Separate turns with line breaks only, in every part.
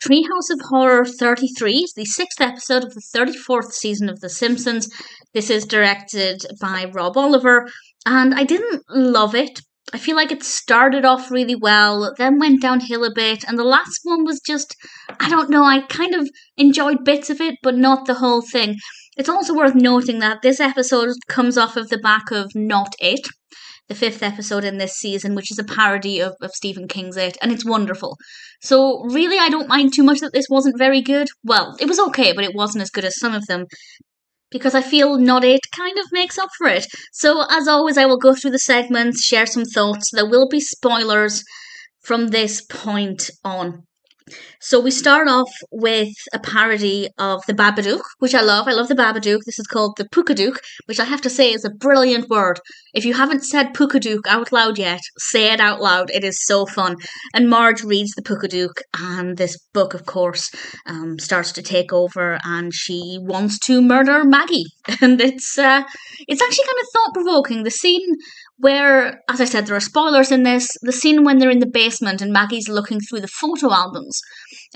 Treehouse of Horror 33. It's the 6th episode of the 34th season of The Simpsons. This is directed by Rob Oliver, and I didn't love it. I feel like it started off really well, then went downhill a bit, and the last one was just, I don't know, I kind of enjoyed bits of it, but not the whole thing. It's also worth noting that this episode comes off of the back of Not It, the 5th episode in this season, which is a parody of Stephen King's It, and it's wonderful. So really, I don't mind too much that this wasn't very good. Well, it was okay, but it wasn't as good as some of them, because I feel Not It kind of makes up for it. So as always, I will go through the segments, share some thoughts. There will be spoilers from this point on. So we start off with a parody of the Babadook, which I love. I love the Babadook. This is called the Pookadook, which I have to say is a brilliant word. If you haven't said Pookadook out loud yet, say it out loud. It is so fun. And Marge reads the Pookadook, and this book, of course, starts to take over, and she wants to murder Maggie. And it's actually kind of thought-provoking. The scene where, as I said, there are spoilers in this, the scene when they're in the basement and Maggie's looking through the photo albums,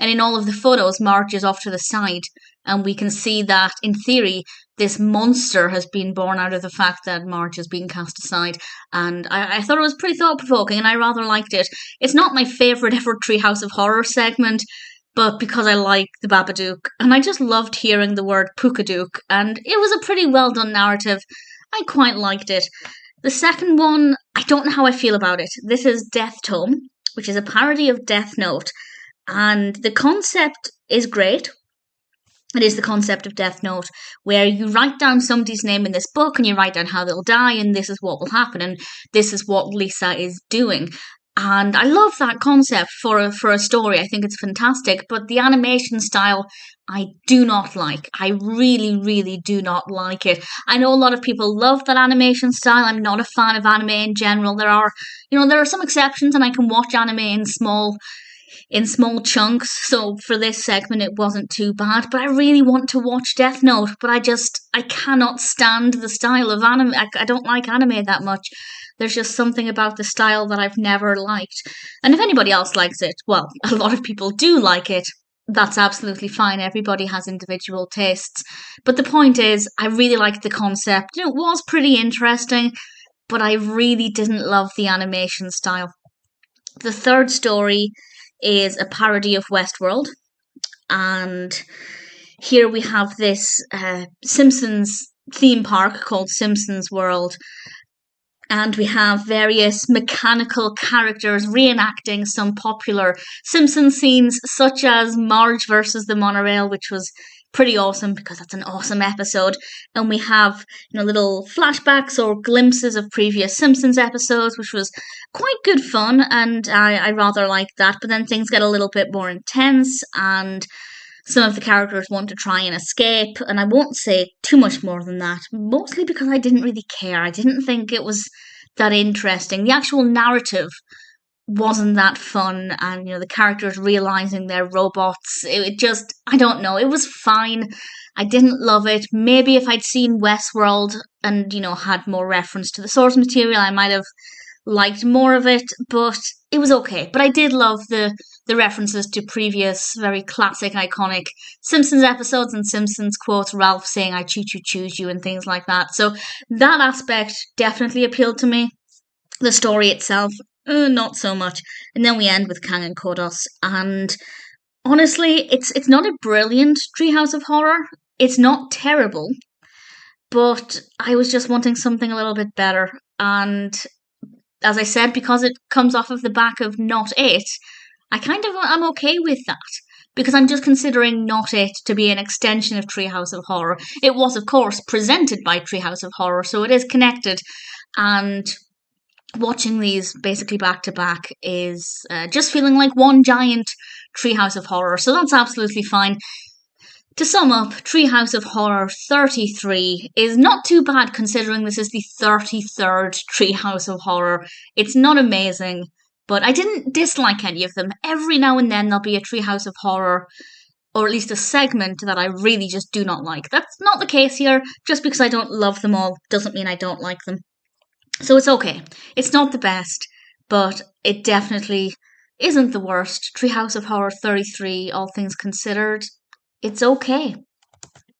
and in all of the photos, Marge is off to the side, and we can see that, in theory, this monster has been born out of the fact that Marge is being cast aside, and I thought it was pretty thought-provoking, and I rather liked it. It's not my favourite ever Treehouse of Horror segment, but because I like the Babadook, and I just loved hearing the word Pookadook, and it was a pretty well-done narrative. I quite liked it. The second one, I don't know how I feel about it. This is Death Tome, which is a parody of Death Note. And the concept is great. It is the concept of Death Note, where you write down somebody's name in this book and you write down how they'll die and this is what will happen and this is what Lisa is doing. And I love that concept for a story. I think it's fantastic. But the animation style, I do not like. I really, really do not like it. I know a lot of people love that animation style. I'm not a fan of anime in general. There are some exceptions, and I can watch anime in small chunks. So for this segment, it wasn't too bad. But I really want to watch Death Note. But I cannot stand the style of anime. I don't like anime that much. There's just something about the style that I've never liked. And if anybody else likes it, well, a lot of people do like it. That's absolutely fine. Everybody has individual tastes. But the point is, I really liked the concept. It was pretty interesting, but I really didn't love the animation style. The third story is a parody of Westworld. And here we have this Simpsons theme park called Simpsons World. And we have various mechanical characters reenacting some popular Simpsons scenes, such as Marge versus the monorail, which was pretty awesome because that's an awesome episode. And we have, little flashbacks or glimpses of previous Simpsons episodes, which was quite good fun, and I rather liked that. But then things get a little bit more intense, and some of the characters want to try and escape, and I won't say too much more than that, mostly because I didn't really care. I didn't think it was that interesting. The actual narrative wasn't that fun, and the characters realising they're robots, it just, I don't know, it was fine. I didn't love it. Maybe if I'd seen Westworld and, had more reference to the source material, I might have liked more of it, but it was okay. But I did love the references to previous, very classic, iconic Simpsons episodes and Simpsons quotes, Ralph saying, "I choo-choo choose you," and things like that. So that aspect definitely appealed to me. The story itself, not so much. And then we end with Kang and Kodos. And honestly, it's not a brilliant Treehouse of Horror. It's not terrible. But I was just wanting something a little bit better. And as I said, because it comes off of the back of Not It, I'm okay with that, because I'm just considering Not It to be an extension of Treehouse of Horror. It was, of course, presented by Treehouse of Horror, so it is connected, and watching these basically back to back is just feeling like one giant Treehouse of Horror, so that's absolutely fine. To sum up, Treehouse of Horror 33 is not too bad considering this is the 33rd Treehouse of Horror. It's not amazing, but I didn't dislike any of them. Every now and then there'll be a Treehouse of Horror, or at least a segment that I really just do not like. That's not the case here. Just because I don't love them all doesn't mean I don't like them. So it's okay. It's not the best, but it definitely isn't the worst. Treehouse of Horror 33, all things considered, it's okay.